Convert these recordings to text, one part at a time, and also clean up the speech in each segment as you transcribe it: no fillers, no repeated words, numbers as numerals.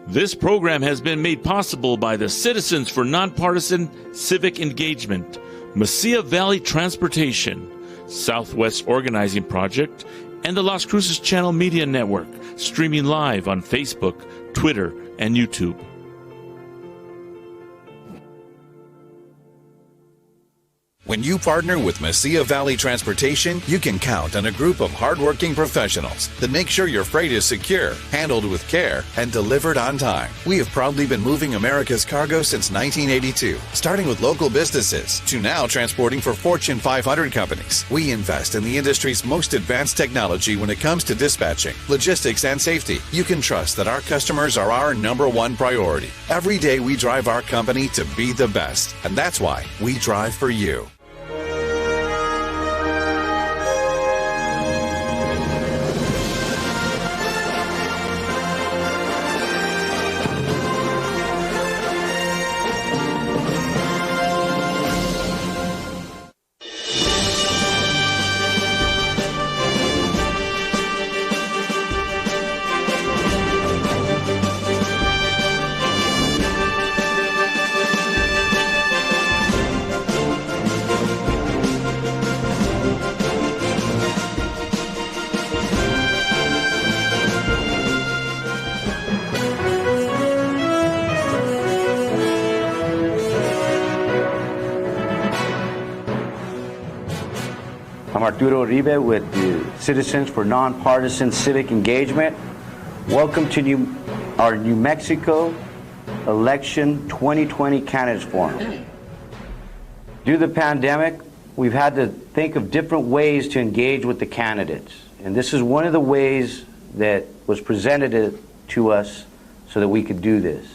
This program has been made possible by the Citizens for Non-Partisan Civic Engagement, Mesilla Valley Transportation, Southwest Organizing Project, and the Las Cruces Channel Media Network, streaming live on Facebook, Twitter, and YouTube. When you partner with Mesilla Valley Transportation, you can count on a group of hardworking professionals that make sure your freight is secure, handled with care, and delivered on time. We have proudly been moving America's cargo since 1982, starting with local businesses to now transporting for Fortune 500 companies. We invest in the industry's most advanced technology when it comes to dispatching, logistics, and safety. You can trust that our customers are our #1 priority. Every day we drive our company to be the best, and that's why we drive for you. I'm Arturo Uribe with the Citizens for Non-Partisan Civic Engagement. Welcome to our New Mexico Election 2020 Candidates Forum. Due to the pandemic, we've had to think of different ways to engage with the candidates. And this is one of the ways that was presented to us so that we could do this.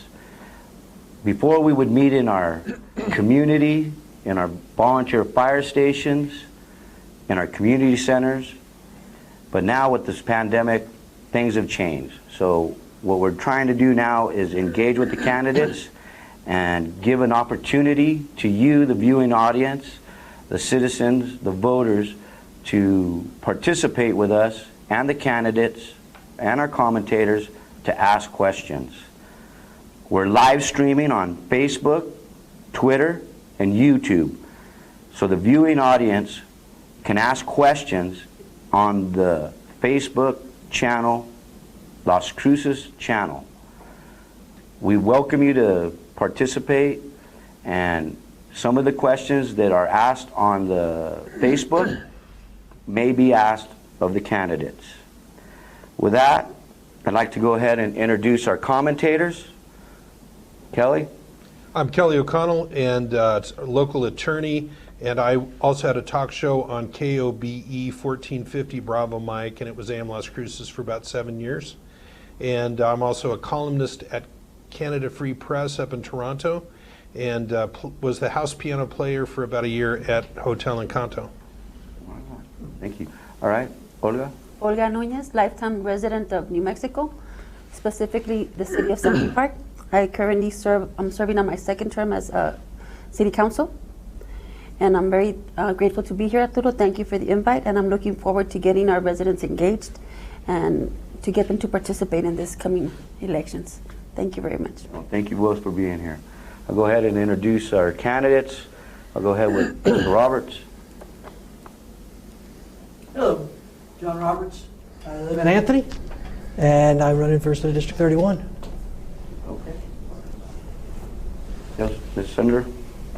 Before, we would meet in our community, in our volunteer fire stations, in our community centers, but now with this pandemic, things have changed. So what we're trying to do now is engage with the candidates and give an opportunity to you, the viewing audience, the citizens, the voters, to participate with us and the candidates and our commentators to ask questions. We're live streaming on Facebook, Twitter, and YouTube. So the viewing audience can ask questions on the Facebook channel, Las Cruces channel. We welcome you to participate, and some of the questions that are asked on the Facebook may be asked of the candidates. With that, I'd like to go ahead and introduce our commentators. Kelly? I'm Kelly O'Connell, and a local attorney, and I also had a talk show on KOBE 1450 Bravo Mike, and it was AM Las Cruces for about 7 years. And I'm also a columnist at Canada Free Press up in Toronto, and was the house piano player for about a year at Hotel Encanto. Thank you. All right, Olga? Olga Nunez, lifetime resident of New Mexico, specifically the city of Central Park. I currently I'm serving on my second term as city council. And I'm very grateful to be here, Arturo. Thank you for the invite, and I'm looking forward to getting our residents engaged and to get them to participate in this coming elections. Thank you very much. Well, thank you both for being here. I'll go ahead and introduce our candidates. I'll go ahead with Mr. Roberts. Hello, John Roberts. I live in Anthony, and I'm running for District 31. Okay. Yes, Ms. Senator?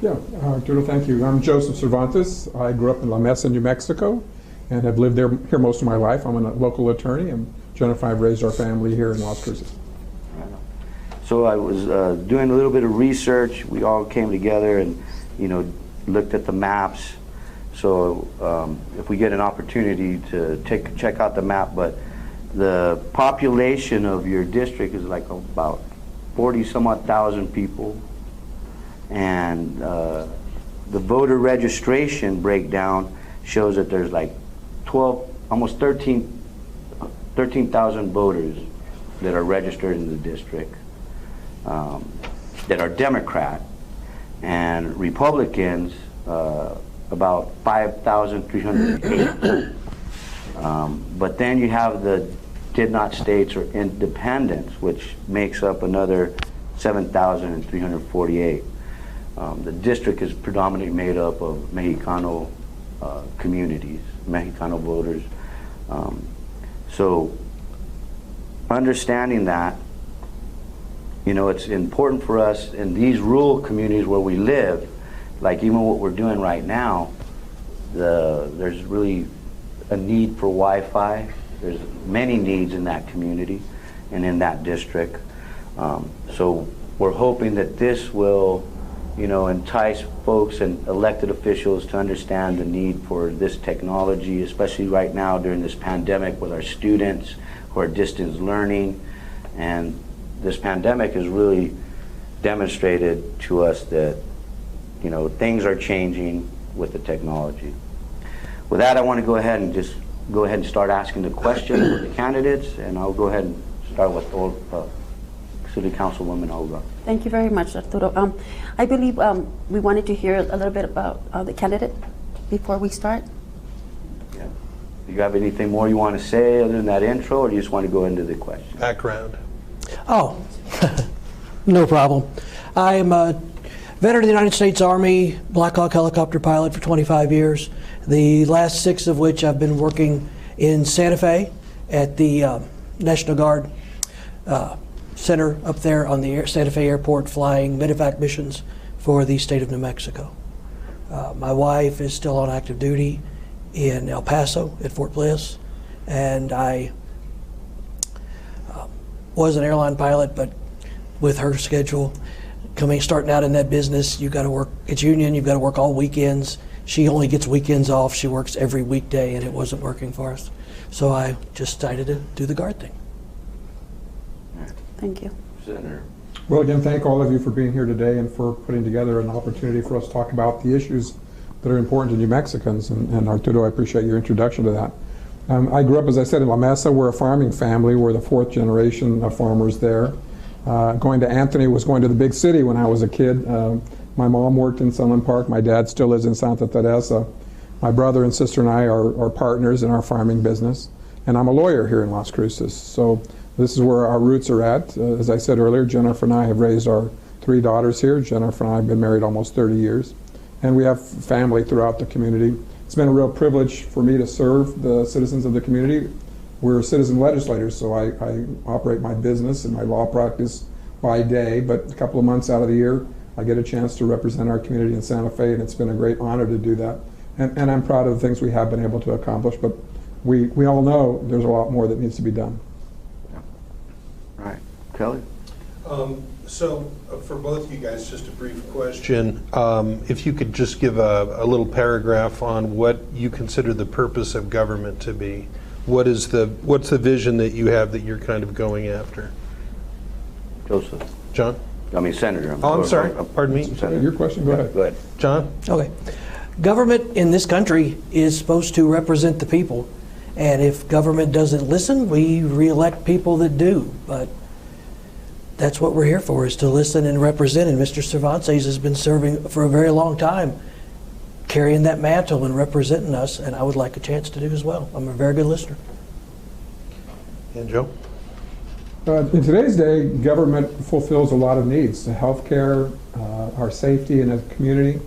Yeah, Arturo, thank you. I'm Joseph Cervantes. I grew up in La Mesa, New Mexico, and have lived here most of my life. I'm a local attorney, and Jennifer and I have raised our family here in Las Cruces. So I was doing a little bit of research. We all came together and, looked at the maps. So if we get an opportunity to check out the map, but the population of your district is like about 40-some-odd thousand people. And the voter registration breakdown shows that there's like almost 13,000 voters that are registered in the district that are Democrat, and Republicans about 5,308. But then you have the did not states or independents, which makes up another 7,348. The district is predominantly made up of Mexicano communities, Mexicano voters. So understanding that, you know, it's important for us in these rural communities where we live, like even what we're doing right now, there's really a need for Wi-Fi. There's many needs in that community and in that district. So we're hoping that this will, you know, entice folks and elected officials to understand the need for this technology, especially right now during this pandemic with our students who are distance learning. And this pandemic has really demonstrated to us that, you know, things are changing with the technology. With that, I want to go ahead and start asking the questions of the candidates, and I'll go ahead and start with City Councilwoman Olga. Thank you very much, Arturo. I believe we wanted to hear a little bit about the candidate before we start. Yeah. Do you have anything more you want to say other than that intro, or do you just want to go into the question? Background. Oh, no problem. I'm a veteran of the United States Army, Black Hawk helicopter pilot for 25 years, the last 6 of which I've been working in Santa Fe at the National Guard Center up there on the Santa Fe Airport, flying medevac missions for the state of New Mexico. My wife is still on active duty in El Paso at Fort Bliss, and I was an airline pilot, but with her schedule starting out in that business, you got to work, it's union, you've got to work all weekends. She only gets weekends off. She works every weekday, and it wasn't working for us. So I just decided to do the Guard thing. Thank you. Senator. Well, again, thank all of you for being here today and for putting together an opportunity for us to talk about the issues that are important to New Mexicans. And Arturo, I appreciate your introduction to that. I grew up, as I said, in La Mesa. We're a farming family. We're the 4th generation of farmers there. Going to Anthony was going to the big city when I was a kid. My mom worked in Sunland Park. My dad still lives in Santa Teresa. My brother and sister and I are partners in our farming business. And I'm a lawyer here in Las Cruces. So this is where our roots are at. As I said earlier, Jennifer and I have raised our 3 daughters here. Jennifer and I have been married almost 30 years. And we have family throughout the community. It's been a real privilege for me to serve the citizens of the community. We're citizen legislators, so I operate my business and my law practice by day, but a couple of months out of the year, I get a chance to represent our community in Santa Fe, and it's been a great honor to do that. And I'm proud of the things we have been able to accomplish, but we all know there's a lot more that needs to be done. All right. Kelly? So for both of you guys, just a brief question. If you could just give a little paragraph on what you consider the purpose of government to be. What's the vision that you have that you're kind of going after? Joseph. John? I mean, Senator. I'm sorry. Pardon me. Senator. Your question, go ahead. Go ahead. John? Okay. Government in this country is supposed to represent the people. And if government doesn't listen, we re-elect people that do. But that's what we're here for, is to listen and represent. And Mr. Cervantes has been serving for a very long time, carrying that mantle and representing us, and I would like a chance to do as well. I'm a very good listener. And Joe? In today's day, government fulfills a lot of needs. Health care, our safety in a community,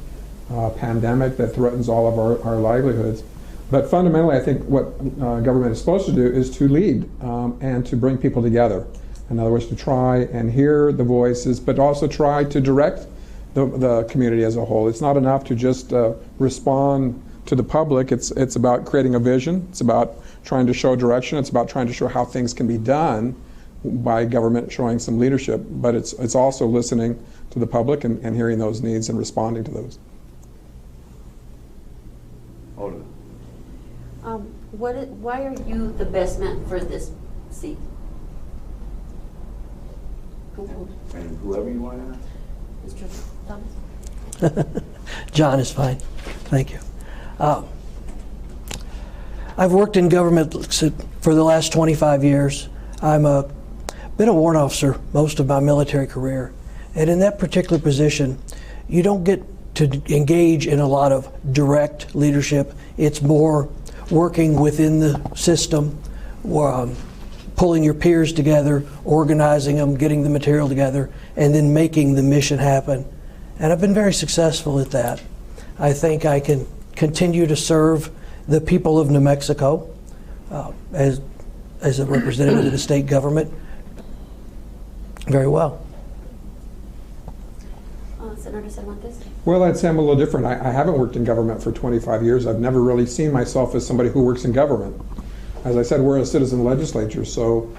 pandemic that threatens all of our livelihoods. But fundamentally, I think what government is supposed to do is to lead and to bring people together. In other words, to try and hear the voices, but also try to direct the community as a whole. It's not enough to just respond to the public. It's about creating a vision. It's about trying to show direction. It's about trying to show how things can be done by government showing some leadership. But it's also listening to the public and hearing those needs and responding to those. Why are you the best man for this seat? And whoever you want to ask. Mr. Thomas? John is fine. Thank you. I've worked in government for the last 25 years. I've been a warrant officer most of my military career. And in that particular position, you don't get to engage in a lot of direct leadership. It's more working within the system, pulling your peers together, organizing them, getting the material together, and then making the mission happen. And I've been very successful at that. I think I can continue to serve the people of New Mexico as a representative of the state government very well. Senator Cervantes? Well, I'd say I'm a little different. I haven't worked in government for 25 years. I've never really seen myself as somebody who works in government. As I said, we're a citizen legislature, so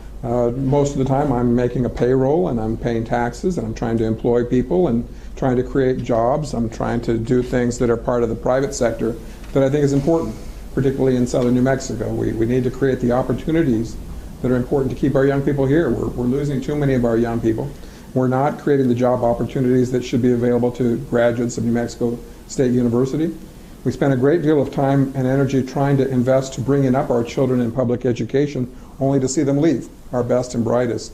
most of the time I'm making a payroll and I'm paying taxes and I'm trying to employ people and trying to create jobs. I'm trying to do things that are part of the private sector that I think is important, particularly in southern New Mexico. We need to create the opportunities that are important to keep our young people here. We're losing too many of our young people. We're not creating the job opportunities that should be available to graduates of New Mexico State University. We spend a great deal of time and energy trying to invest to bringing up our children in public education, only to see them leave, our best and brightest.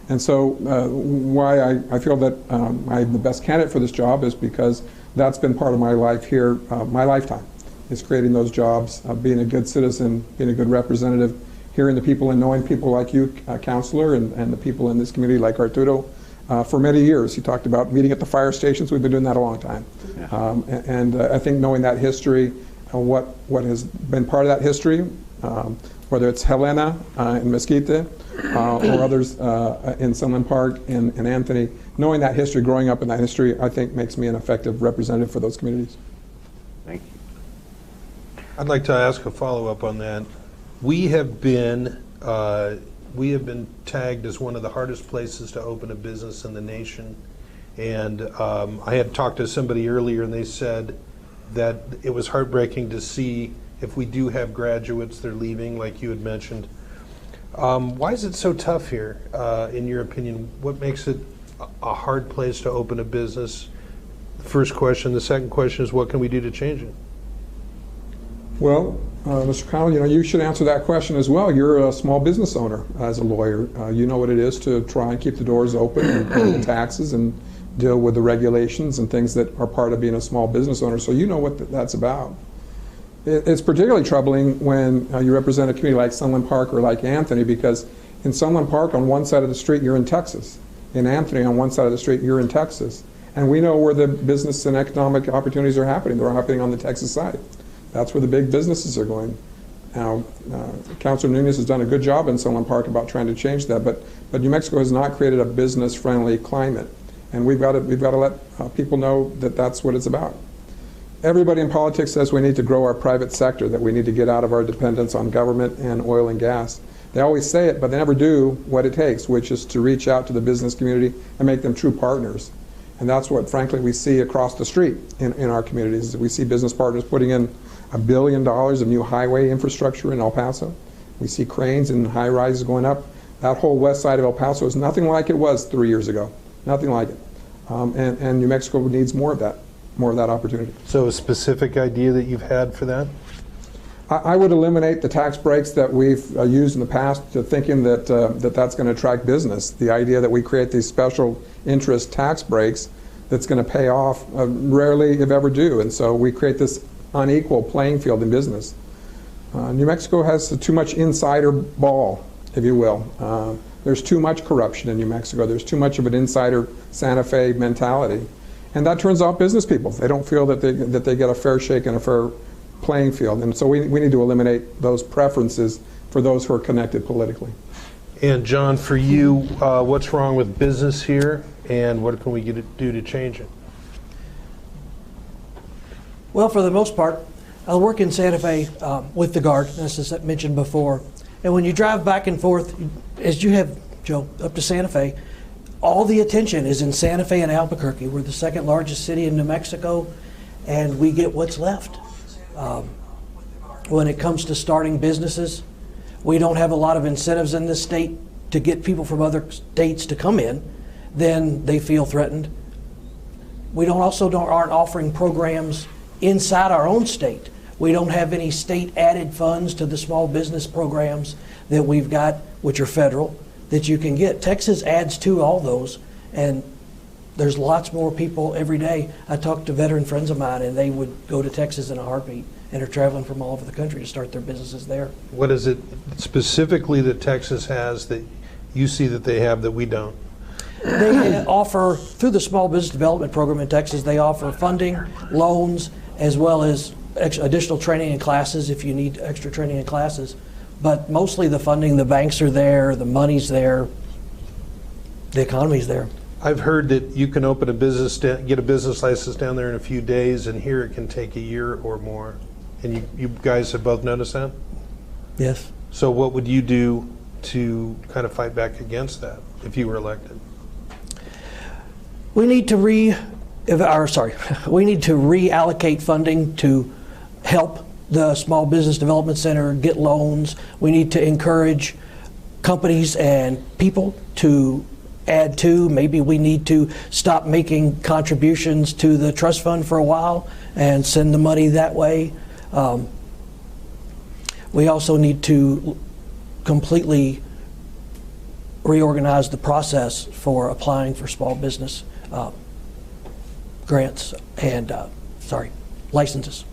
And so why I feel that I'm the best candidate for this job is because that's been part of my life here, my lifetime, is creating those jobs, being a good citizen, being a good representative, hearing the people and knowing people like you, Counselor, and the people in this community like Arturo. For many years, he talked about meeting at the fire stations. We've been doing that a long time. Yeah. And I think knowing that history, what has been part of that history, whether it's Helena in Mesquite or others in Sunland Park and Anthony, knowing that history, growing up in that history, I think makes me an effective representative for those communities. Thank you. I'd like to ask a follow-up on that. We have been tagged as one of the hardest places to open a business in the nation. And I had talked to somebody earlier and they said that it was heartbreaking to see if we do have graduates, they're leaving, like you had mentioned. Why is it so tough here, in your opinion? What makes it a hard place to open a business? The first question. The second question is, what can we do to change it? Well, Mr. Connell, you should answer that question as well. You're a small business owner as a lawyer. You know what it is to try and keep the doors open and pay the taxes and deal with the regulations and things that are part of being a small business owner. So you know what that's about. It's particularly troubling when you represent a community like Sunland Park or like Anthony, because in Sunland Park on one side of the street you're in Texas. In Anthony on one side of the street you're in Texas. And we know where the business and economic opportunities are happening. They're happening on the Texas side. That's where the big businesses are going. Now, Councilor Nunez has done a good job in Sunland Park about trying to change that, but New Mexico has not created a business-friendly climate, and we've got to let people know that that's what it's about. Everybody in politics says we need to grow our private sector, that we need to get out of our dependence on government and oil and gas. They always say it, but they never do what it takes, which is to reach out to the business community and make them true partners. And that's what, frankly, we see across the street in our communities. We see business partners putting in $1 billion of new highway infrastructure in El Paso. We see cranes and high rises going up. That whole west side of El Paso is nothing like it was 3 years ago. Nothing like it. And New Mexico needs more of that opportunity. So a specific idea that you've had for that? I would eliminate the tax breaks that we've used in the past, thinking that that's going to attract business. The idea that we create these special interest tax breaks that's going to pay off rarely, if ever, do. And so we create this unequal playing field in business. New Mexico has too much insider ball, if you will. There's too much corruption in New Mexico. There's too much of an insider Santa Fe mentality. And that turns off business people. They don't feel that they get a fair shake and a fair playing field. And so we need to eliminate those preferences for those who are connected politically. And John, for you, what's wrong with business here, and what can we do to change it? Well, for the most part, I work in Santa Fe with the Guard, as I mentioned before. And when you drive back and forth, as you have, Joe, up to Santa Fe, all the attention is in Santa Fe and Albuquerque. We're the second largest city in New Mexico, and we get what's left. When it comes to starting businesses, we don't have a lot of incentives in this state to get people from other states to come in. Then they feel threatened. We aren't offering programs inside our own state. We don't have any state added funds to the small business programs that we've got, which are federal, that you can get. Texas adds to all those, and there's lots more people every day. I talk to veteran friends of mine, and they would go to Texas in a heartbeat and are traveling from all over the country to start their businesses there. What is it specifically that Texas has that you see that they have that we don't? They offer, through the Small Business Development Program in Texas, they offer funding, loans, as well as additional training and classes if you need extra training and classes. But mostly the funding, the banks are there, the money's there, the economy's there. I've heard that you can open a business, get a business license down there in a few days, and here it can take a year or more. And you guys have both noticed that? Yes. So what would you do to kind of fight back against that if you were elected? We need to reallocate funding to help the Small Business Development Center get loans. We need to encourage companies and people to add to. Maybe we need to stop making contributions to the trust fund for a while and send the money that way. We also need to completely reorganize the process for applying for small business grants and licenses.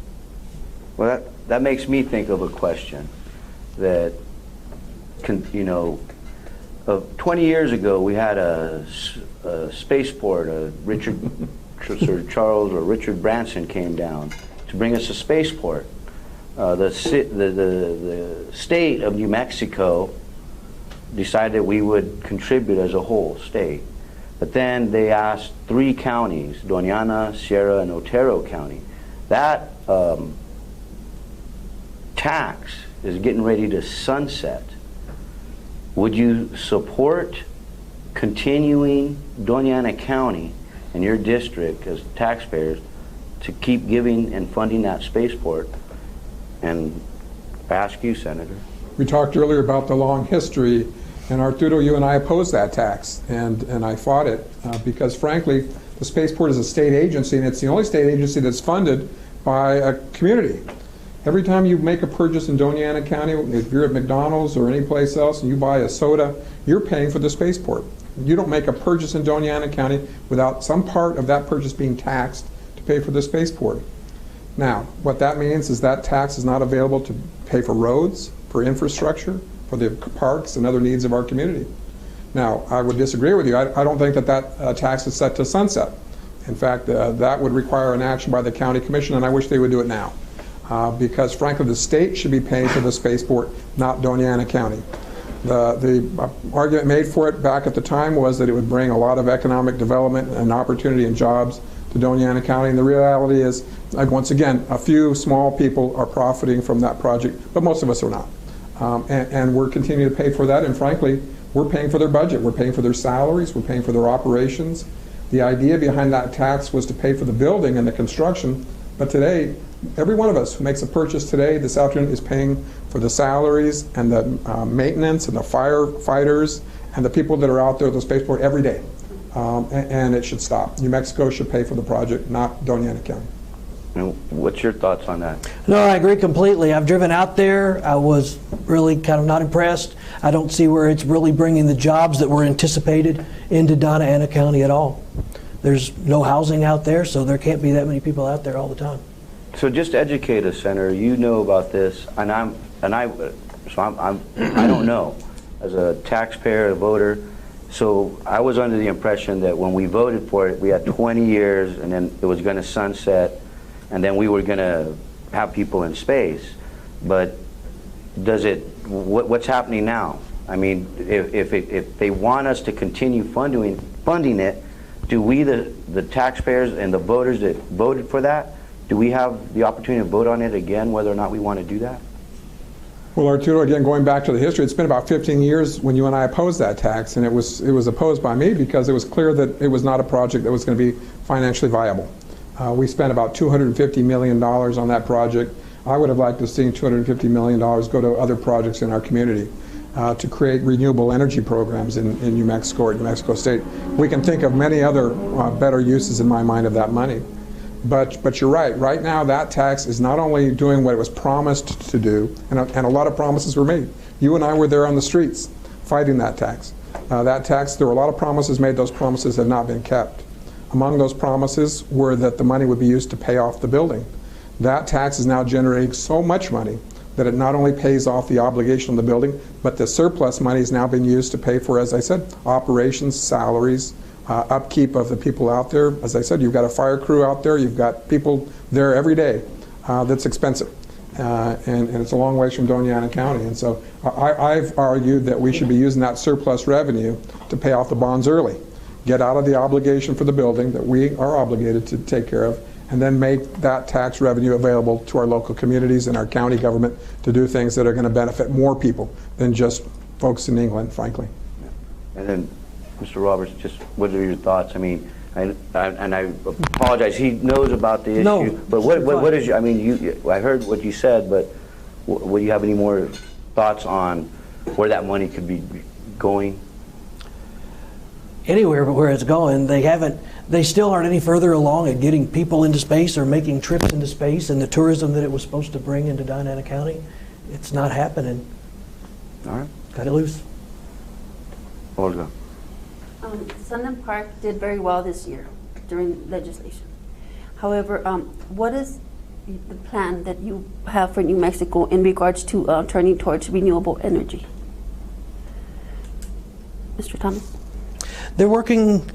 Well, that makes me think of a question that, 20 years ago we had a spaceport. Sir Charles or Richard Branson came down to bring us a spaceport. The state of New Mexico decided we would contribute as a whole state. But then they asked 3 counties, Doña Ana, Sierra, and Otero County. That tax is getting ready to sunset. Would you support continuing Doña Ana County and your district as taxpayers to keep giving and funding that spaceport? And I ask you, Senator. We talked earlier about the long history, and Arturo, you and I opposed that tax, and I fought it because, frankly, the spaceport is a state agency, and it's the only state agency that's funded by a community. Every time you make a purchase in Doña Ana County, if you're at McDonald's or any place else and you buy a soda, you're paying for the spaceport. You don't make a purchase in Doña Ana County without some part of that purchase being taxed to pay for the spaceport. Now, what that means is that tax is not available to pay for roads, for infrastructure, for the parks and other needs of our community. Now, I would disagree with you. I don't think that tax is set to sunset. In fact, that would require an action by the county commission, and I wish they would do it now. Because frankly, the state should be paying for the spaceport, not Doña Ana County. The argument made for it back at the time was that it would bring a lot of economic development and opportunity and jobs to Doña Ana County, and the reality is, once again, a few small people are profiting from that project, but most of us are not. And we're continuing to pay for that, and frankly, we're paying for their budget, we're paying for their salaries, we're paying for their operations. The idea behind that tax was to pay for the building and the construction, but today, every one of us who makes a purchase today, this afternoon, is paying for the salaries and the maintenance and the firefighters and the people that are out there at the spaceport every day. And it should stop. New Mexico should pay for the project, not Doña Ana County. What's your thoughts on that? No, I agree completely. I've driven out there. I was really kind of not impressed. I don't see where it's really bringing the jobs that were anticipated into Doña Ana County at all. There's no housing out there, so there can't be that many people out there all the time. So just educate us, Senator. You know about this, and I don't know as a taxpayer, a voter. So I was under the impression that when we voted for it, we had 20 years, and then it was going to sunset, and then we were going to have people in space. But does it? What's happening now? I mean, if they want us to continue funding it, do we, the taxpayers and the voters that voted for that, do we have the opportunity to vote on it again, whether or not we want to do that? Well, Arturo, again, going back to the history, it's been about 15 years when you and I opposed that tax, and it was opposed by me because it was clear that it was not a project that was going to be financially viable. We spent about $250 million on that project. I would have liked to have seen $250 million go to other projects in our community to create renewable energy programs in New Mexico or New Mexico State. We can think of many other better uses in my mind of that money. But you're right. Right now, that tax is not only doing what it was promised to do, and a lot of promises were made. You and I were there on the streets fighting that tax. There were a lot of promises made. Those promises have not been kept. Among those promises were that the money would be used to pay off the building. That tax is now generating so much money that it not only pays off the obligation of the building, but the surplus money is now being used to pay for, as I said, operations, salaries, upkeep of the people out there. As I said, you've got a fire crew out there, you've got people there every day. That's expensive. And it's a long ways from Doña Ana County. And so I've argued that we should be using that surplus revenue to pay off the bonds early, get out of the obligation for the building that we are obligated to take care of, and then make that tax revenue available to our local communities and our county government to do things that are going to benefit more people than just folks in England, frankly. And then, Mr. Roberts, just what are your thoughts? I mean, and I apologize, he knows about the issue, No, but what is your, I mean, I heard what you said, but would you have any more thoughts on where that money could be going? Anywhere but where it's going. They still aren't any further along at getting people into space or making trips into space, and the tourism that it was supposed to bring into Doña Ana County, it's not happening. All right. Cut it loose. Olga. Sunland Park did very well this year during legislation. However, what is the plan that you have for New Mexico in regards to turning towards renewable energy? Mr. Thomas? They're working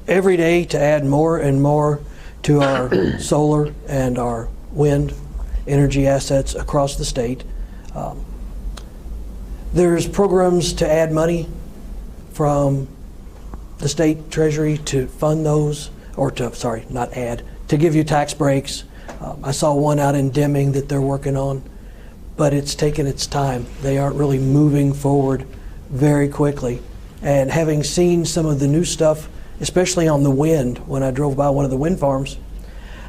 every day to add more and more to our solar and our wind energy assets across the state. There's programs to add money from the state treasury to fund those, or to, sorry, not add, to give you tax breaks. I saw one out in Deming that they're working on, but it's taken its time. They aren't really moving forward very quickly. And having seen some of the new stuff, especially on the wind, when I drove by one of the wind farms,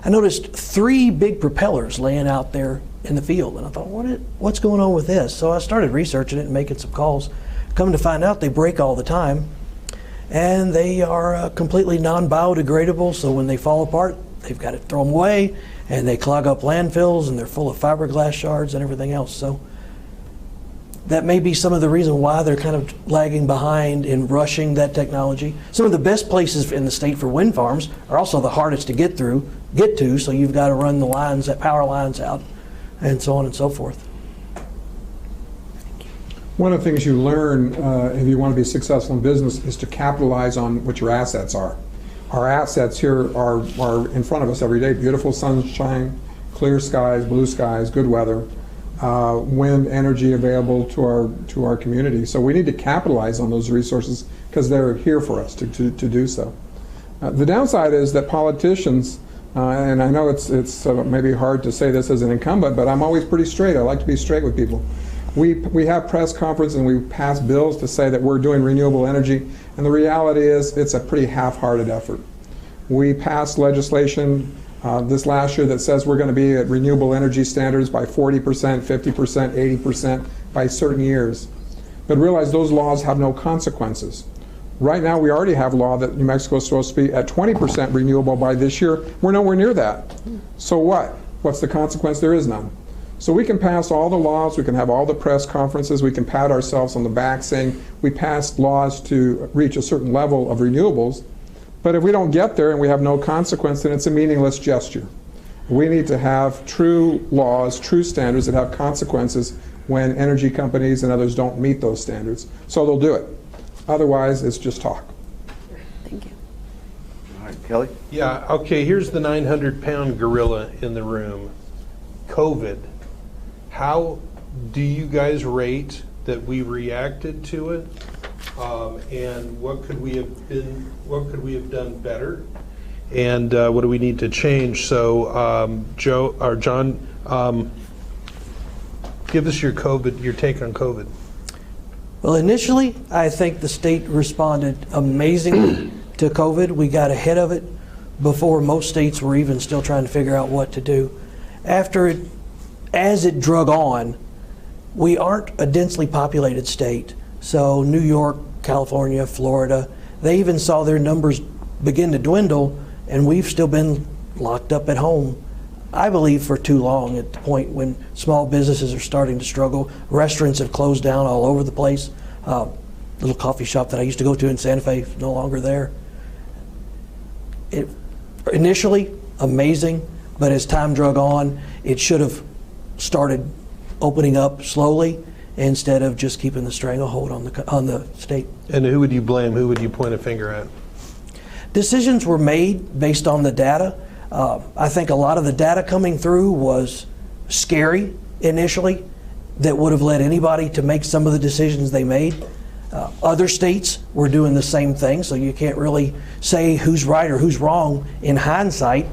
I noticed 3 big propellers laying out there in the field. And I thought, what's going on with this? So I started researching it and making some calls. Come to find out, they break all the time. And they are completely non-biodegradable, so when they fall apart, they've got to throw them away, and they clog up landfills, and they're full of fiberglass shards and everything else. So that may be some of the reason why they're kind of lagging behind in rushing that technology. Some of the best places in the state for wind farms are also the hardest to get to, so you've got to run the lines, that power lines out, and so on and so forth. One of the things you learn if you want to be successful in business is to capitalize on what your assets are. Our assets here are in front of us every day. Beautiful sunshine, clear skies, blue skies, good weather, wind energy available to our community. So we need to capitalize on those resources because they're here for us to do so. The downside is that politicians, and I know it's maybe hard to say this as an incumbent, but I'm always pretty straight. I like to be straight with people. We have press conferences and we pass bills to say that we're doing renewable energy, and the reality is it's a pretty half-hearted effort. We passed legislation this last year that says we're going to be at renewable energy standards by 40%, 50%, 80% by certain years. But realize those laws have no consequences. Right now we already have law that New Mexico is supposed to be at 20% renewable by this year. We're nowhere near that. So what? What's the consequence? There is none. So we can pass all the laws, we can have all the press conferences, we can pat ourselves on the back saying we passed laws to reach a certain level of renewables, but if we don't get there and we have no consequence, then it's a meaningless gesture. We need to have true laws, true standards that have consequences when energy companies and others don't meet those standards. So they'll do it. Otherwise, it's just talk. Thank you. All right, Kelly? Yeah, okay, here's the 900-pound gorilla in the room. COVID. How do you guys rate that we reacted to it? And what could we have done better? And what do we need to change? So John, give us your take on COVID. Well, initially, I think the state responded amazingly to COVID. We got ahead of it before most states were even still trying to figure out what to do. As it drug on, we aren't a densely populated state. So New York, California, Florida, they even saw their numbers begin to dwindle, and we've still been locked up at home, I believe, for too long, at the point when small businesses are starting to struggle. Restaurants have closed down all over the place. Little coffee shop that I used to go to in Santa Fe is no longer there. Initially, amazing, but as time drug on, it should have started opening up slowly instead of just keeping the stranglehold on the state. And who would you blame? Who would you point a finger at? Decisions were made based on the data. I think a lot of the data coming through was scary initially, that would have led anybody to make some of the decisions they made. Other states were doing the same thing, so you can't really say who's right or who's wrong in hindsight.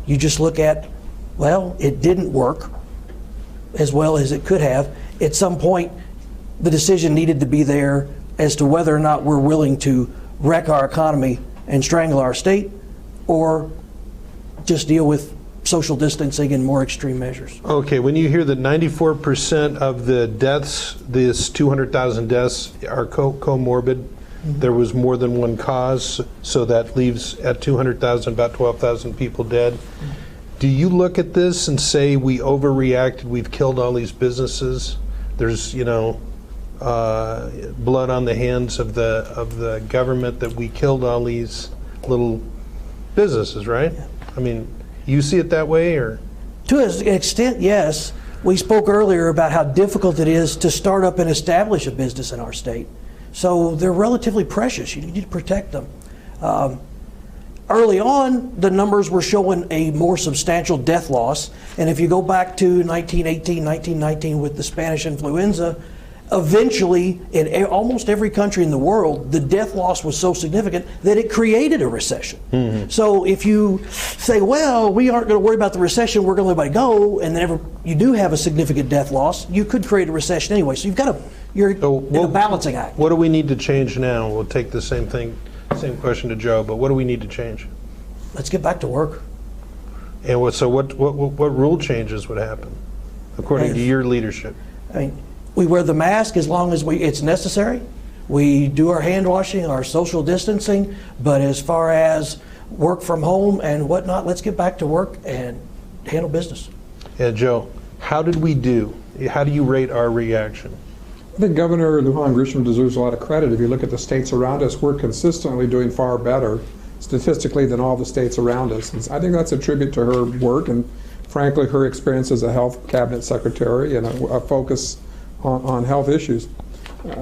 You just look at, well, it didn't work as well as it could have. At some point, the decision needed to be there as to whether or not we're willing to wreck our economy and strangle our state, or just deal with social distancing and more extreme measures. Okay, when you hear that 94% of the deaths, this 200,000 deaths, are comorbid, there was more than one cause, so that leaves at 200,000 about 12,000 people dead. Do you look at this and say we overreacted, we've killed all these businesses, there's, you know, blood on the hands of the government, that we killed all these little businesses, right? I mean, you see it that way, or? To an extent, yes. We spoke earlier about how difficult it is to start up and establish a business in our state. So they're relatively precious. You need to protect them. Early on, the numbers were showing a more substantial death loss. And if you go back to 1918, 1919 with the Spanish influenza, eventually, in almost every country in the world, the death loss was so significant that it created a recession. Mm-hmm. So if you say, well, we aren't going to worry about the recession, we're going to let everybody go, and then you do have a significant death loss, you could create a recession anyway. So you've got you're in a balancing act. What do we need to change now? We'll take the same question to Joe, but what do we need to change? Let's get back to work. And what rule changes would happen, according to your leadership? I mean, we wear the mask as long as it's necessary. We do our hand washing, our social distancing, but as far as work from home and whatnot, let's get back to work and handle business. Yeah, Joe, how did we do? How do you rate our reaction? I think Governor Lujan Grisham deserves a lot of credit. If you look at the states around us, we're consistently doing far better statistically than all the states around us. And I think that's a tribute to her work and, frankly, her experience as a health cabinet secretary and a focus on health issues.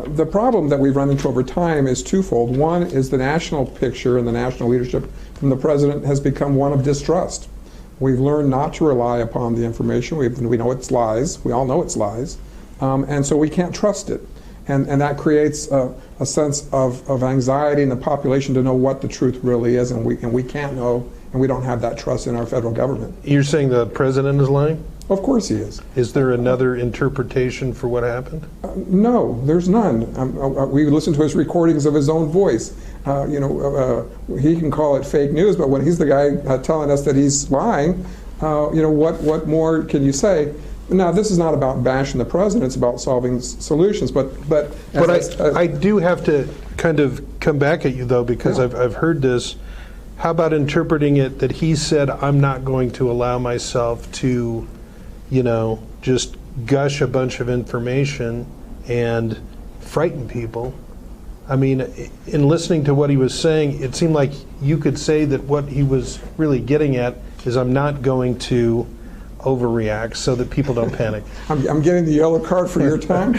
The problem that we've run into over time is twofold. One is the national picture and the national leadership from the president has become one of distrust. We've learned not to rely upon the information. We know it's lies. We all know it's lies. And so we can't trust it. And that creates a sense of anxiety in the population to know what the truth really is, and we can't know, and we don't have that trust in our federal government. You're saying the president is lying? Of course he is. Is there another interpretation for what happened? No, there's none. We listened to his recordings of his own voice. He can call it fake news, but when he's the guy telling us that he's lying, what more can you say? Now, this is not about bashing the president, it's about solving solutions, but I do have to kind of come back at you, though, because I've heard this. How about interpreting it that he said, I'm not going to allow myself to, just gush a bunch of information and frighten people? I mean, in listening to what he was saying, it seemed like you could say that what he was really getting at is, I'm not going to overreact so that people don't panic. I'm getting the yellow card for your time.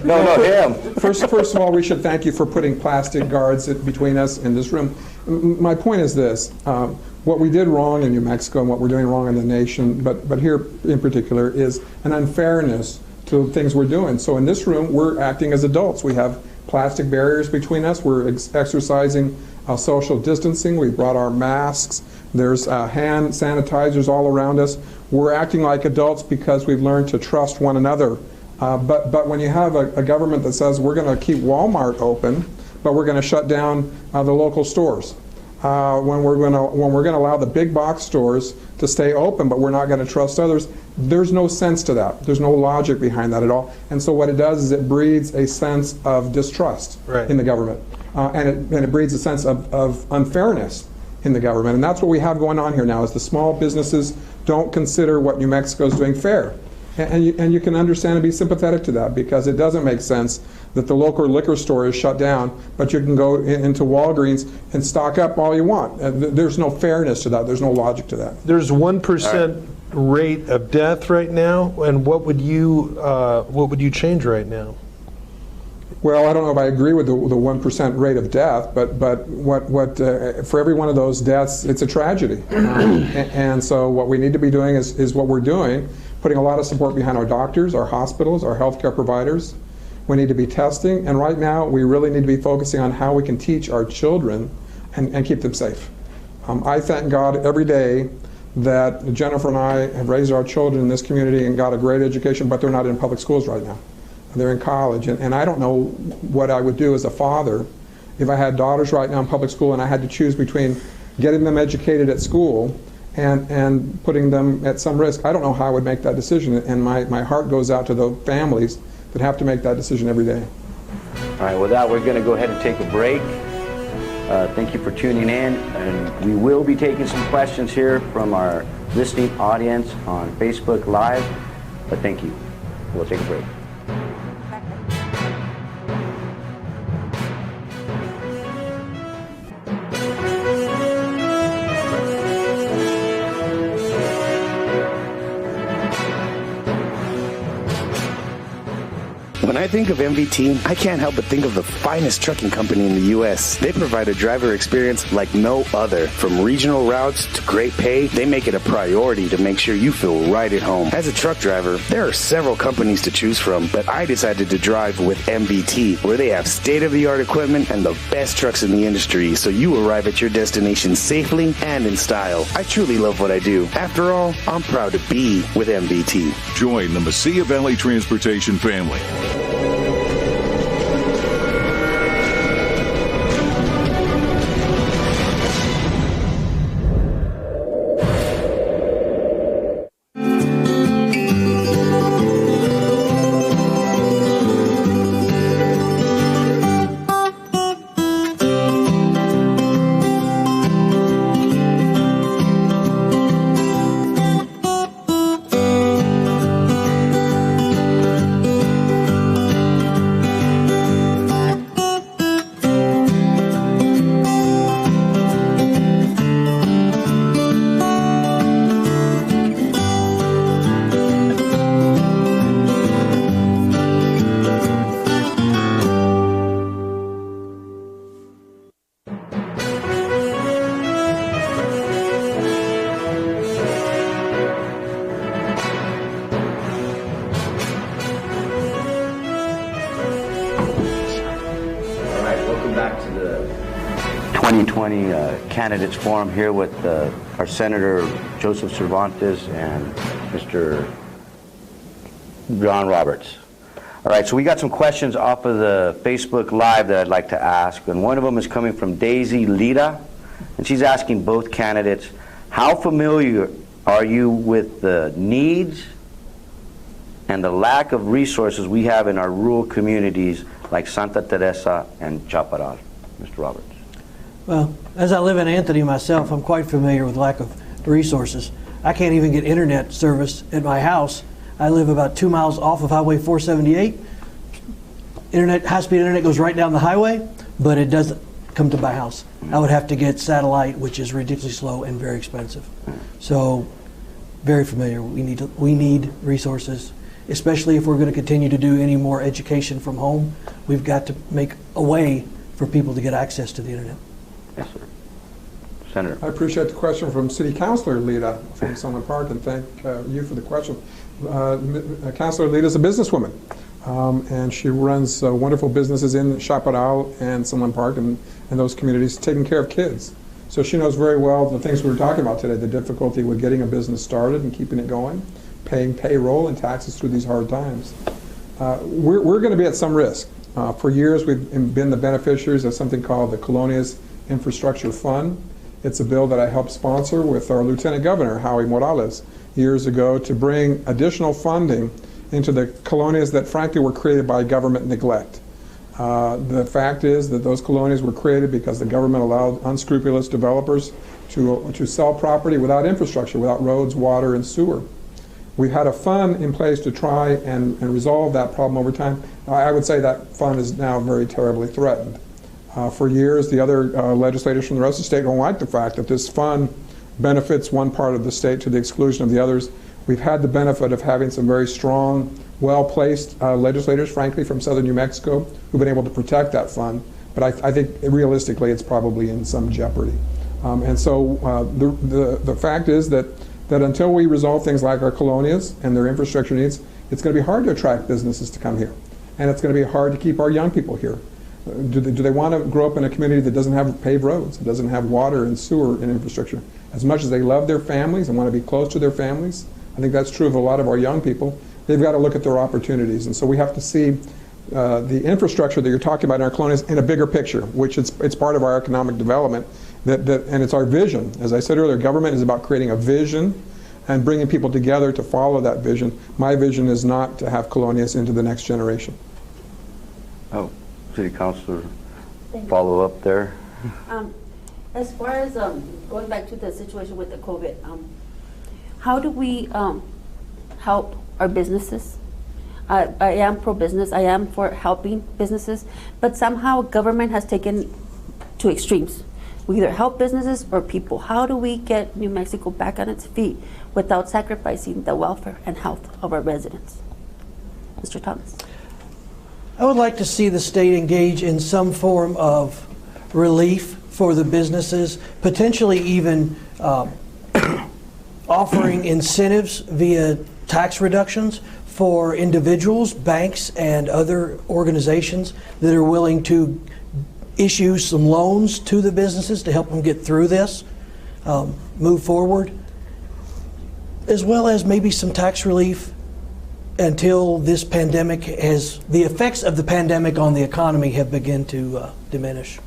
No, him. First of all, we should thank you for putting plastic guards between us in this room. My point is this. What we did wrong in New Mexico and what we're doing wrong in the nation, but here in particular, is an unfairness to things we're doing. So in this room, we're acting as adults. We have plastic barriers between us. We're exercising social distancing. We brought our masks. There's hand sanitizers all around us. We're acting like adults because we've learned to trust one another. But when you have a government that says we're going to keep Walmart open, but we're going to shut down the local stores, when we're going to allow the big box stores to stay open, but we're not going to trust others, there's no sense to that. There's no logic behind that at all. And so what it does is it breeds a sense of distrust in the government, and it breeds a sense of unfairness in the government. And that's what we have going on here now, is the small businesses don't consider what New Mexico is doing fair. And you can understand and be sympathetic to that, because it doesn't make sense that the local liquor store is shut down, but you can go into Walgreens and stock up all you want. There's no fairness to that. There's no logic to that. There's 1% rate of death right now, and what would you change right now? Well, I don't know if I agree with the 1% rate of death, but for every one of those deaths, it's a tragedy. And so what we need to be doing is what we're doing, putting a lot of support behind our doctors, our hospitals, our healthcare providers. We need to be testing, and right now we really need to be focusing on how we can teach our children and keep them safe. I thank God every day that Jennifer and I have raised our children in this community and got a great education, but they're not in public schools right now. They're in college, and I don't know what I would do as a father if I had daughters right now in public school and I had to choose between getting them educated at school and putting them at some risk. I don't know how I would make that decision, and my heart goes out to the families that have to make that decision every day. All right, with that, we're going to go ahead and take a break. Thank you for tuning in, and we will be taking some questions here from our listening audience on Facebook Live, but thank you. We'll take a break. When I think of MVT, I can't help but think of the finest trucking company in the U.S. They provide a driver experience like no other. From regional routes to great pay, they make it a priority to make sure you feel right at home. As a truck driver, there are several companies to choose from, but I decided to drive with MVT, where they have state-of-the-art equipment and the best trucks in the industry, so you arrive at your destination safely and in style. I truly love what I do. After all, I'm proud to be with MVT. Join the Mesilla Valley Transportation family. Back to the 2020 Candidates Forum here with our Senator Joseph Cervantes and Mr. John Roberts. All right, so we got some questions off of the Facebook Live that I'd like to ask, and one of them is coming from Daisy Lita, and she's asking both candidates, how familiar are you with the needs and the lack of resources we have in our rural communities like Santa Teresa and Chaparral? Mr. Roberts. Well, as I live in Anthony myself, I'm quite familiar with lack of resources. I can't even get internet service at my house. I live about 2 miles off of Highway 478. High-speed internet goes right down the highway, but it doesn't come to my house. I would have to get satellite, which is ridiculously slow and very expensive. So, very familiar. We need resources, especially if we're going to continue to do any more education from home. We've got to make a way for people to get access to the internet. Yes, sir. Senator. I appreciate the question from City Councilor Lita from Sunland Park, and thank you for the question. Councilor Lita is a businesswoman, and she runs wonderful businesses in Chaparral and Sunland Park and those communities, taking care of kids. So she knows very well the things we were talking about today, the difficulty with getting a business started and keeping it going, paying payroll and taxes through these hard times. We're going to be at some risk. For years, we've been the beneficiaries of something called the Colonias Infrastructure Fund. It's a bill that I helped sponsor with our Lieutenant Governor, Howie Morales, years ago to bring additional funding into the colonias that frankly were created by government neglect. The fact is that those colonias were created because the government allowed unscrupulous developers to sell property without infrastructure, without roads, water, and sewer. We've had a fund in place to try and resolve that problem over time. I would say that fund is now very terribly threatened. For years, the other legislators from the rest of the state don't like the fact that this fund benefits one part of the state to the exclusion of the others. We've had the benefit of having some very strong, well-placed legislators, frankly, from southern New Mexico, who've been able to protect that fund. But I think realistically, it's probably in some jeopardy. And so the fact is that until we resolve things like our colonias and their infrastructure needs, it's going to be hard to attract businesses to come here. And it's going to be hard to keep our young people here. Do they want to grow up in a community that doesn't have paved roads, that doesn't have water and sewer and infrastructure? As much as they love their families and want to be close to their families, I think that's true of a lot of our young people, they've got to look at their opportunities. And so we have to see the infrastructure that you're talking about in our colonies in a bigger picture, which it's part of our economic development, and it's our vision. As I said earlier, government is about creating a vision and bringing people together to follow that vision. My vision is not to have colonias into the next generation. Oh, City Councilor, follow up there. As far as going back to the situation with the COVID, how do we help our businesses? I am pro-business. I am for helping businesses, but somehow government has taken to extremes. We either help businesses or people. How do we get New Mexico back on its feet without sacrificing the welfare and health of our residents? Mr. Thomas. I would like to see the state engage in some form of relief for the businesses, potentially even offering incentives via tax reductions for individuals, banks, and other organizations that are willing to issue some loans to the businesses to help them get through this, move forward, as well as maybe some tax relief until this pandemic the effects of the pandemic on the economy have begun to diminish.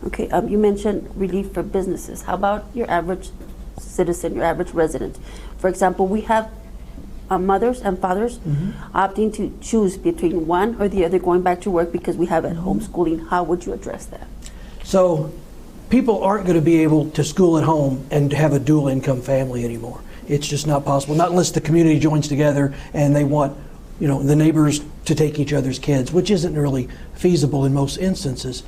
Okay, you mentioned relief for businesses. How about your average citizen, your average resident? For example, we have mothers and fathers opting to choose between one or the other going back to work because we have at homeschooling. How would you address that? So people aren't going to be able to school at home and have a dual income family anymore. It's just not possible, not unless the community joins together and they want, the neighbors to take each other's kids, which isn't really feasible in most instances.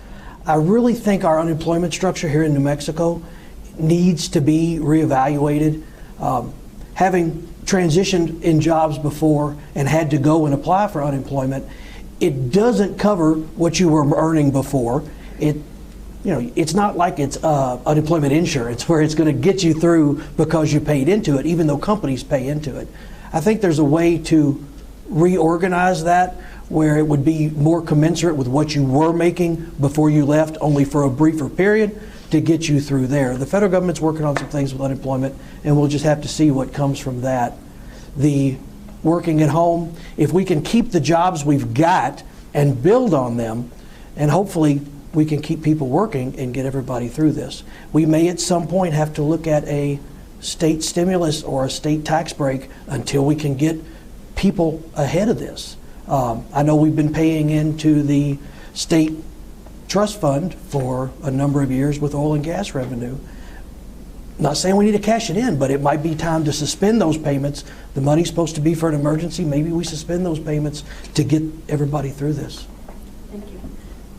I really think our unemployment structure here in New Mexico needs to be reevaluated. Having transitioned in jobs before and had to go and apply for unemployment, it doesn't cover what you were earning before. It's not like it's unemployment insurance where it's going to get you through because you paid into it, even though companies pay into it. I think there's a way to reorganize that where it would be more commensurate with what you were making before you left, only for a briefer period, to get you through there. The federal government's working on some things with unemployment, and we'll just have to see what comes from that. The working at home, if we can keep the jobs we've got and build on them, and hopefully we can keep people working and get everybody through this. We may at some point have to look at a state stimulus or a state tax break until we can get people ahead of this. I know we've been paying into the state trust fund for a number of years with oil and gas revenue. Not saying we need to cash it in, but it might be time to suspend those payments. The money's supposed to be for an emergency. Maybe we suspend those payments to get everybody through this. Thank you.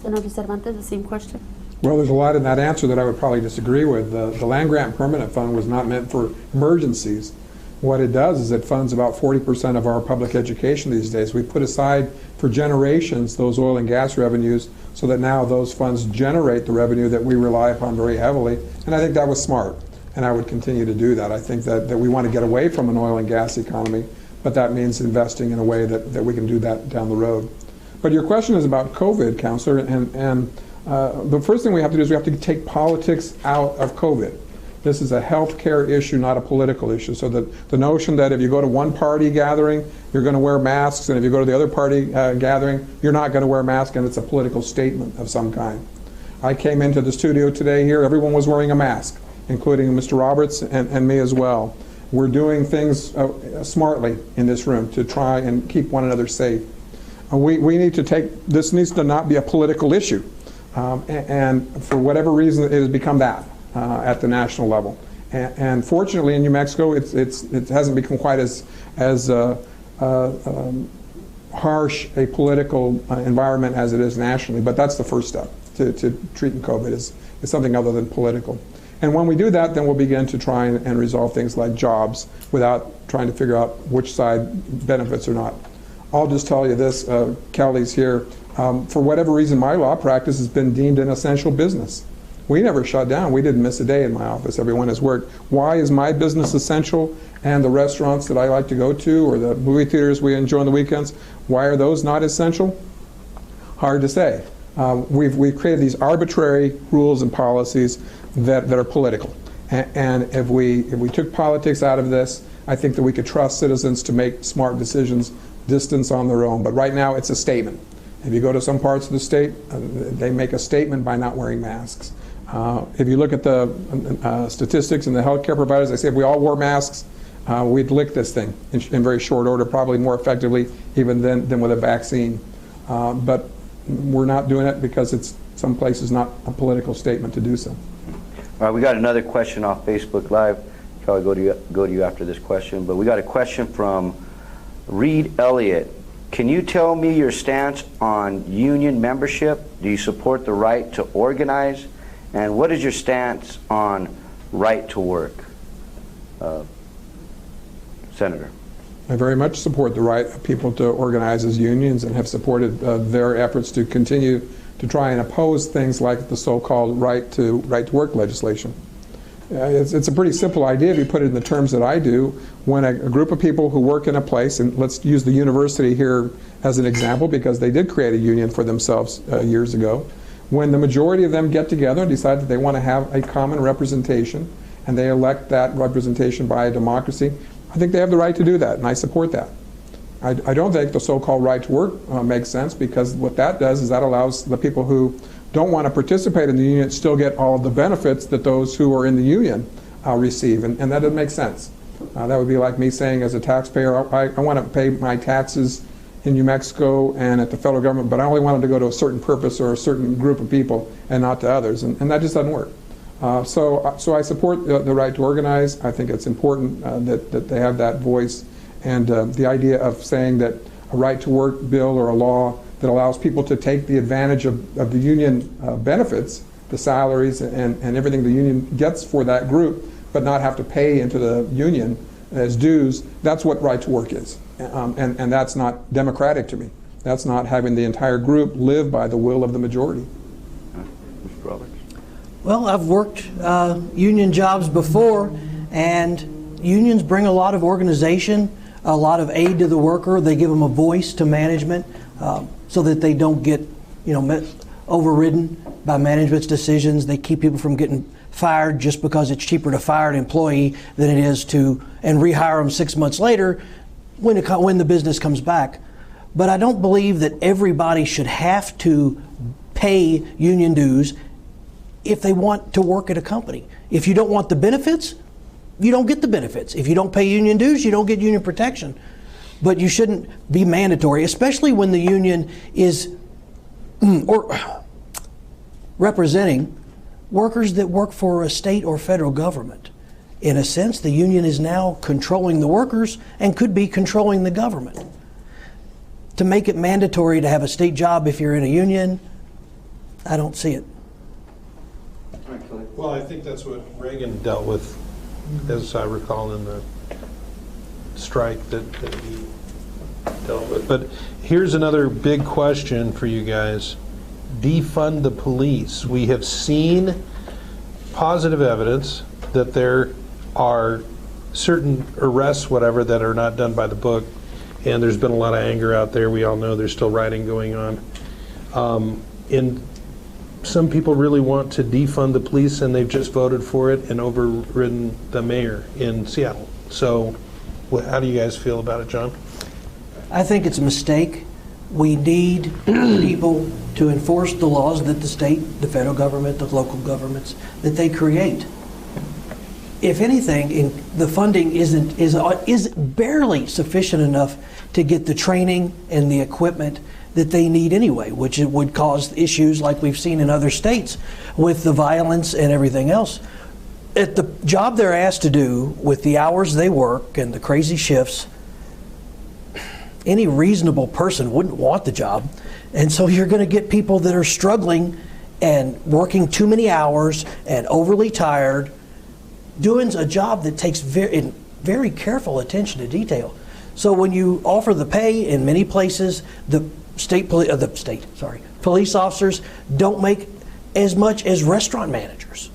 Senator Cervantes, the same question. Well, there's a lot in that answer that I would probably disagree with. The Land Grant Permanent Fund was not meant for emergencies. What it does is it funds about 40% of our public education these days. We put aside for generations those oil and gas revenues so that now those funds generate the revenue that we rely upon very heavily. And I think that was smart. And I would continue to do that. I think that we want to get away from an oil and gas economy, but that means investing in a way that we can do that down the road. But your question is about COVID, Counselor, and the first thing we have to do is we have to take politics out of COVID. This is a health care issue, not a political issue. So the notion that if you go to one party gathering, you're going to wear masks, and if you go to the other party gathering, you're not going to wear masks, and it's a political statement of some kind. I came into the studio today here, everyone was wearing a mask, including Mr. Roberts and me as well. We're doing things smartly in this room to try and keep one another safe. We need to this needs to not be a political issue. And for whatever reason, it has become that at the national level. And fortunately, in New Mexico, it hasn't become quite as harsh a political environment as it is nationally. But that's the first step to treating COVID is something other than political. And when we do that, then we'll begin to try and resolve things like jobs without trying to figure out which side benefits or not. I'll just tell you this, Kelly's here. For whatever reason, my law practice has been deemed an essential business. We never shut down. We didn't miss a day in my office. Everyone has worked. Why is my business essential and the restaurants that I like to go to or the movie theaters we enjoy on the weekends, why are those not essential? Hard to say. We've created these arbitrary rules and policies that are political. And if we took politics out of this, I think that we could trust citizens to make smart decisions, distance on their own. But right now, it's a statement. If you go to some parts of the state, they make a statement by not wearing masks. If you look at the statistics and the healthcare providers, they say if we all wore masks, we'd lick this thing in very short order, probably more effectively even than with a vaccine. But we're not doing it because it's some places not a political statement to do so. All right, we got another question off Facebook Live. I'll go to you after this question. But we got a question from Reed Elliott. Can you tell me your stance on union membership? Do you support the right to organize? And what is your stance on right to work? Senator. I very much support the right of people to organize as unions and have supported their efforts to continue to try and oppose things like the so-called right to work legislation. It's a pretty simple idea if you put it in the terms that I do. When a group of people who work in a place, and let's use the university here as an example because they did create a union for themselves years ago, when the majority of them get together and decide that they want to have a common representation and they elect that representation by a democracy, I think they have the right to do that, and I support that. I don't think the so-called right to work makes sense because what that does is that allows the people who don't want to participate in the union still get all of the benefits that those who are in the union receive, and that doesn't make sense. That would be like me saying as a taxpayer, I want to pay my taxes in New Mexico and at the federal government, but I only wanted to go to a certain purpose or a certain group of people and not to others, and that just doesn't work. So I support the right to organize. I think it's important that they have that voice, and the idea of saying that a right to work bill or a law that allows people to take the advantage of the union benefits, the salaries and everything the union gets for that group, but not have to pay into the union as dues, that's what right to work is. And that's not democratic to me. That's not having the entire group live by the will of the majority. Mr. Roberts? Well, I've worked union jobs before, and unions bring a lot of organization, a lot of aid to the worker. They give them a voice to management so that they don't get, overridden by management's decisions. They keep people from getting fired just because it's cheaper to fire an employee than it is to and rehire them 6 months later when the business comes back. But I don't believe that everybody should have to pay union dues if they want to work at a company. If you don't want the benefits, you don't get the benefits. If you don't pay union dues, you don't get union protection. But you shouldn't be mandatory, especially when the union is or representing workers that work for a state or federal government. In a sense, the union is now controlling the workers and could be controlling the government. To make it mandatory to have a state job if you're in a union, I don't see it. Well, I think that's what Reagan dealt with, as I recall, in the strike that he dealt with. But here's another big question for you guys. Defund the police. We have seen positive evidence that there are certain arrests, whatever, that are not done by the book, and there's been a lot of anger out there. We all know there's still rioting going on. And some people really want to defund the police, and they've just voted for it and overridden the mayor in Seattle. So how do you guys feel about it, John? I think it's a mistake. We need people to enforce the laws that the state, the federal government, the local governments, that they create. If anything, the funding is barely sufficient enough to get the training and the equipment that they need anyway, which it would cause issues like we've seen in other states with the violence and everything else. at the job they're asked to do, with the hours they work and the crazy shifts, any reasonable person wouldn't want the job. And so you're going to get people that are struggling and working too many hours and overly tired, doing a job that takes very careful attention to detail. So when you offer the pay, in many places, the police officers don't make as much as restaurant managers.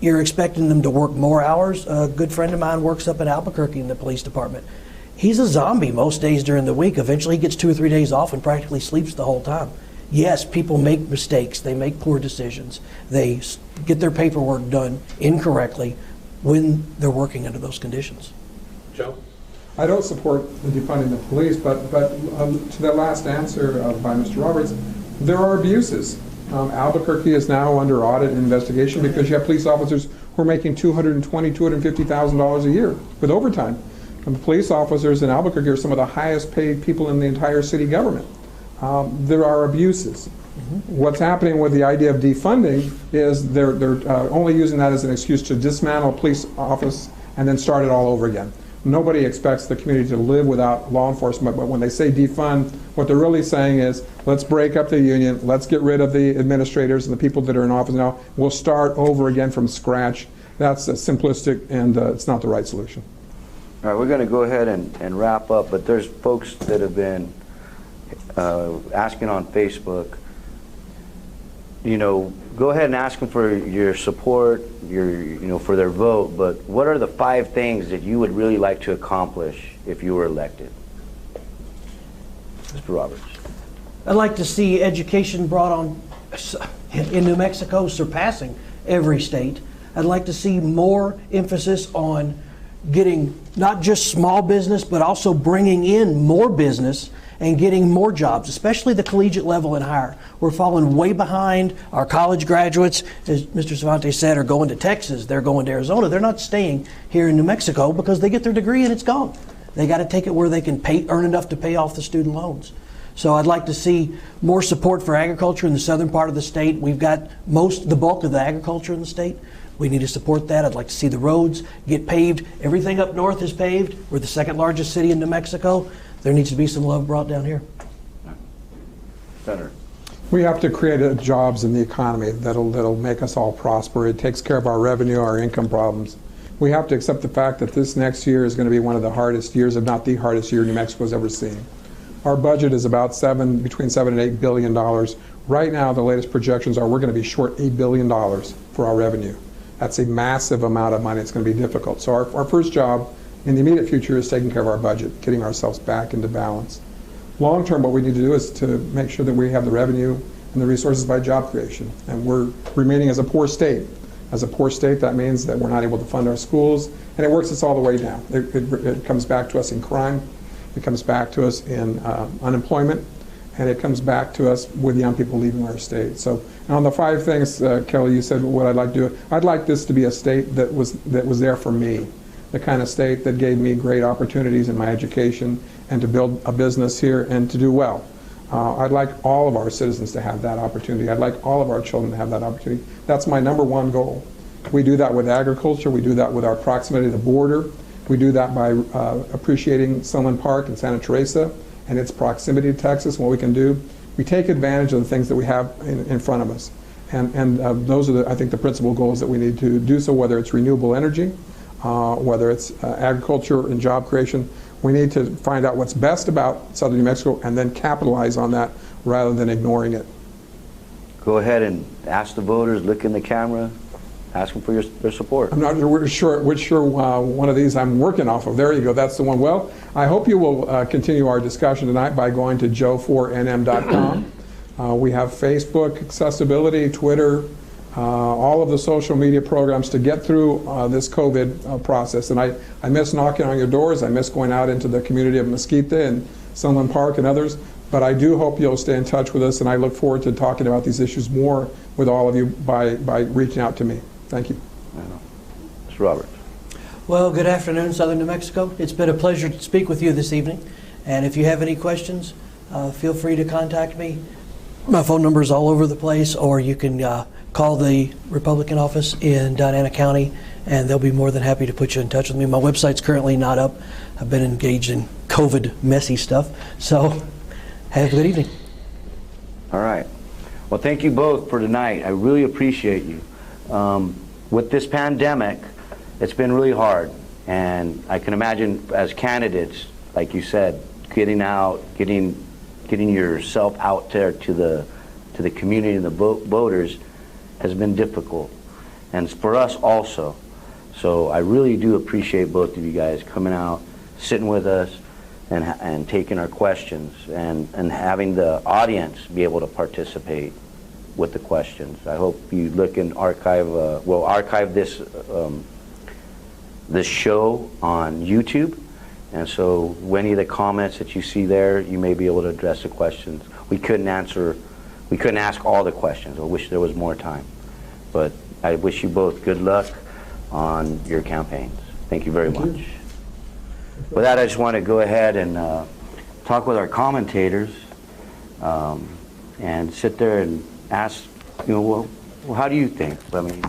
You're expecting them to work more hours. A good friend of mine works up in Albuquerque in the police department. He's a zombie most days during the week. Eventually he gets 2 or 3 days off and practically sleeps the whole time. Yes, people make mistakes. They make poor decisions. They get their paperwork done incorrectly when they're working under those conditions. Joe? I don't support the defunding the police, but to that last answer by Mr. Roberts, there are abuses. Albuquerque is now under audit and investigation because you have police officers who are making $220,000, $250,000 a year with overtime. And the police officers in Albuquerque are some of the highest paid people in the entire city government. There are abuses. What's happening with the idea of defunding is they're only using that as an excuse to dismantle a police office and then start it all over again. Nobody expects the community to live without law enforcement, but when they say defund, what they're really saying is, let's break up the union, let's get rid of the administrators and the people that are in office now, we'll start over again from scratch. That's simplistic, and it's not the right solution. All right, we're going to go ahead and wrap up, but there's folks that have been asking on Facebook, you know, go ahead and ask them for your support, for their vote, but what are the 5 things that you would really like to accomplish if you were elected? Mr. Roberts. I'd like to see education brought on in New Mexico, surpassing every state. I'd like to see more emphasis on getting not just small business, but also bringing in more business and getting more jobs, especially the collegiate level and higher. We're falling way behind. Our college graduates, as Mr. Cervantes said, are going to Texas, they're going to Arizona. They're not staying here in New Mexico because they get their degree and it's gone. They got to take it where they can earn enough to pay off the student loans. So I'd like to see more support for agriculture in the southern part of the state. We've got the bulk of the agriculture in the state. We need to support that. I'd like to see the roads get paved. Everything up north is paved. We're the 2nd largest city in New Mexico. There needs to be some love brought down here. Senator. We have to create jobs in the economy that'll make us all prosper. It takes care of our revenue, our income problems. We have to accept the fact that this next year is going to be one of the hardest years, if not the hardest year New Mexico's ever seen. Our budget is about between $7 and $8 billion. Right now, the latest projections are we're going to be short $8 billion for our revenue. That's a massive amount of money. It's going to be difficult. So our first job in the immediate future is taking care of our budget, getting ourselves back into balance. Long term, what we need to do is to make sure that we have the revenue and the resources by job creation. And we're remaining as a poor state. As a poor state, that means that we're not able to fund our schools, and it works us all the way down. It comes back to us in crime, it comes back to us in unemployment, and it comes back to us with young people leaving our state. So on the 5 things, Kelly, you said what I'd like to do. I'd like this to be a state that was there for me, the kind of state that gave me great opportunities in my education and to build a business here and to do well. I'd like all of our citizens to have that opportunity. I'd like all of our children to have that opportunity. That's my #1 goal. We do that with agriculture. We do that with our proximity to the border. We do that by appreciating Sunland Park and Santa Teresa and its proximity to Texas and what we can do. We take advantage of the things that we have in front of us. And those are, I think, the principal goals that we need to do so, whether it's renewable energy, whether it's agriculture and job creation. We need to find out what's best about southern New Mexico and then capitalize on that rather than ignoring it. Go ahead and ask the voters, look in the camera, ask them for their support. I'm not sure which one of these I'm working off of. There you go, that's the one. Well, I hope you will continue our discussion tonight by going to joe4nm.com. We have Facebook, accessibility, Twitter, all of the social media programs to get through this COVID process. And I miss knocking on your doors. I miss going out into the community of Mesquite and Sunland Park and others. But I do hope you'll stay in touch with us, and I look forward to talking about these issues more with all of you by reaching out to me. Thank you. Mr. Roberts. Well, good afternoon, Southern New Mexico. It's been a pleasure to speak with you this evening. And if you have any questions, feel free to contact me. My phone number is all over the place, or you can call the Republican office in Diana County, and they'll be more than happy to put you in touch with me. My website's currently not up. I've been engaged in COVID messy stuff. So have a good evening. All right. Well, thank you both for tonight. I really appreciate you. With this pandemic, it's been really hard. And I can imagine as candidates, like you said, getting out, getting yourself out there to the community and the voters has been difficult. And for us also. So I really do appreciate both of you guys coming out, sitting with us, and taking our questions, and having the audience be able to participate with the questions. I hope you look and archive this this show on YouTube, and so any of the comments that you see there, you may be able to address the questions. We couldn't ask all the questions. I wish there was more time, but I wish you both good luck on your campaigns. Thank you very much. With that, I just want to go ahead and talk with our commentators and sit there and ask, well, how do you think? I mean,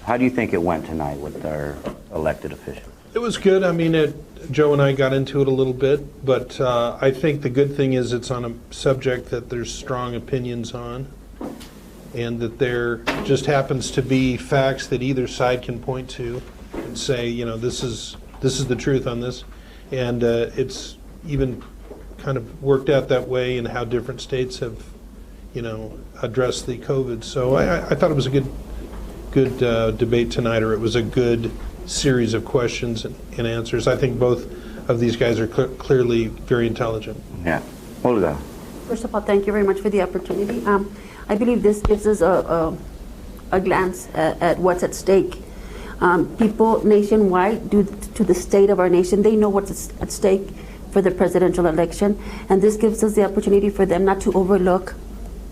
how do you think it went tonight with our elected officials? It was good. I mean, Joe and I got into it a little bit, but I think the good thing is it's on a subject that there's strong opinions on, and that there just happens to be facts that either side can point to and say, this is the truth on this. And it's even kind of worked out that way in how different states have, addressed the COVID. So I thought it was a good debate tonight, or it was a good series of questions and answers. I think both of these guys are clearly very intelligent. Yeah. Olga. First of all, thank you very much for the opportunity. I believe this gives us a glance at what's at stake. People nationwide, due to the state of our nation, they know what's at stake for the presidential election, and this gives us the opportunity for them not to overlook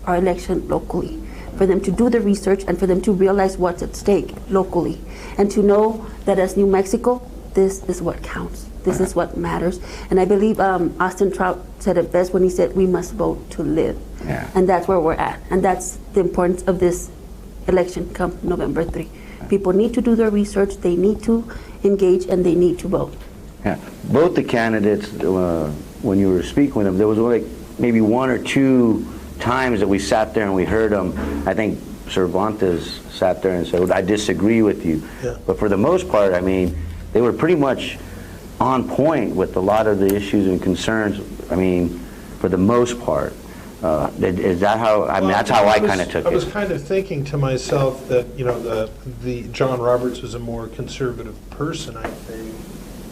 our election locally, for them to do the research and for them to realize what's at stake locally, and to know that as New Mexico, this is what counts. This is what matters. And I believe Austin Trout said it best when he said, we must vote to live. Yeah. And that's where we're at. And that's the importance of this election come November 3. People need to do their research, they need to engage, and they need to vote. Yeah. Both the candidates, when you were speaking with them, there was only maybe one or two times that we sat there and we heard them. I think Cervantes sat there and said, I disagree with you. Yeah. But for the most part, I mean, they were pretty much on point with a lot of the issues and concerns. I mean, for the most part. Is that how? I mean, that's how I kind of took it. I was kind of thinking to myself that the John Roberts was a more conservative person, I think,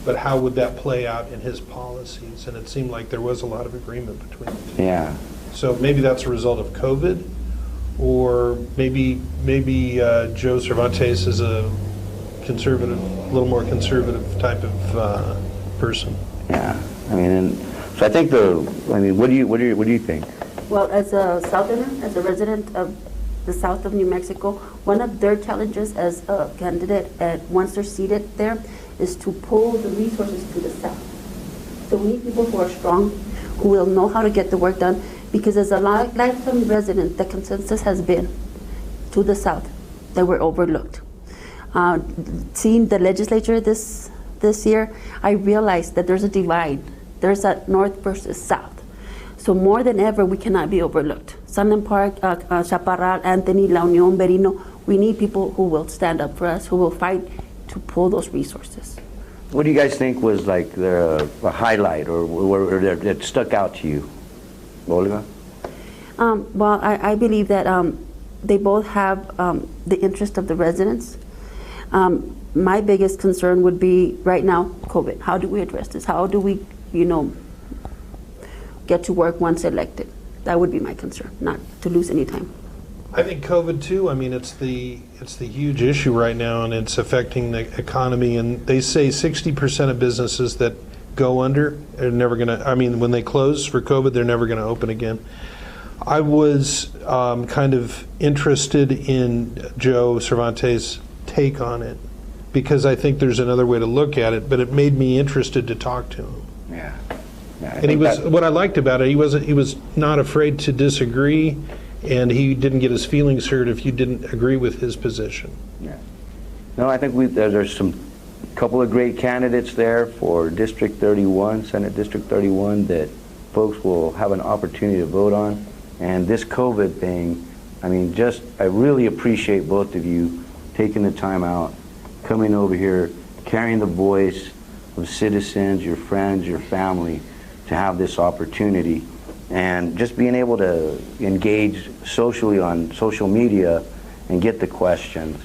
but how would that play out in his policies? And it seemed like there was a lot of agreement between the two. Yeah. So maybe that's a result of COVID, or maybe Joe Cervantes is a little more conservative type of person. Yeah. I mean, so I think what do you think? Well, as a Southerner, as a resident of the south of New Mexico, one of their challenges as a candidate, once they're seated there, is to pull the resources to the south. So we need people who are strong, who will know how to get the work done, because as a lifetime resident, the consensus has been to the south that we're overlooked. Seeing the legislature this year, I realized that there's a divide. There's a north versus south. So more than ever, we cannot be overlooked. Sunland Park, Chaparral, Anthony, La Union, Berino, we need people who will stand up for us, who will fight to pull those resources. What do you guys think was like the highlight or that stuck out to you? Olga? Well, I believe that they both have the interest of the residents. My biggest concern would be right now, COVID. How do we address this? How do we, get to work once elected? That would be my concern, not to lose any time. I think COVID too. I mean, it's the huge issue right now, and it's affecting the economy. And they say 60% of businesses that go under are never going to. I mean, when they close for COVID, they're never going to open again. I was kind of interested in Joe Cervantes' take on it, because I think there's another way to look at it. But it made me interested to talk to him. Yeah. And what I liked about it, he was not afraid to disagree, and he didn't get his feelings hurt if you didn't agree with his position. Yeah. No, I think there's some couple of great candidates there for District 31, Senate District 31, that folks will have an opportunity to vote on. And this COVID thing, I mean, I really appreciate both of you taking the time out, coming over here, carrying the voice of citizens, your friends, your family, to have this opportunity, and just being able to engage socially on social media and get the questions.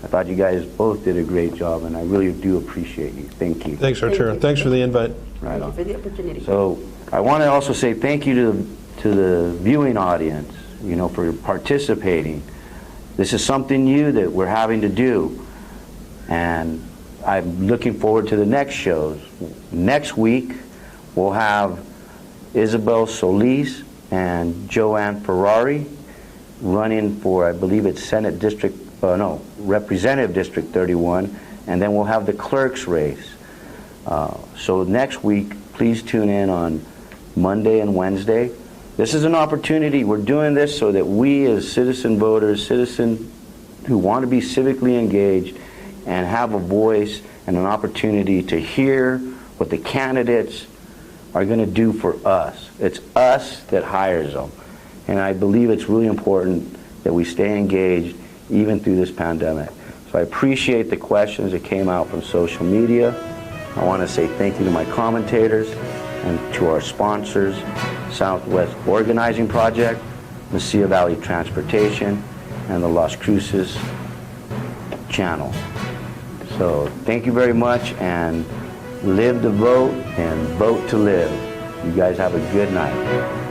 I thought you guys both did a great job, and I really do appreciate you. Thank you. Thanks, Arturo. Thanks for the invite. Right on. Thank you for the opportunity. So I want to also say thank you to the viewing audience, for participating. This is something new that we're having to do, and I'm looking forward to the next shows. Next week, we'll have Isabel Solis and Joanne Ferrari running for, I believe it's Representative District 31, and then we'll have the clerk's race. So next week, please tune in on Monday and Wednesday. This is an opportunity. We're doing this so that we as citizen voters, citizens who want to be civically engaged and have a voice and an opportunity to hear what the candidates are going to do for us. It's us that hires them. And I believe it's really important that we stay engaged even through this pandemic. So I appreciate the questions that came out from social media. I want to say thank you to my commentators and to our sponsors, Southwest Organizing Project, Mesilla Valley Transportation, and the Las Cruces channel. So thank you very much, and live to vote and vote to live. You guys have a good night.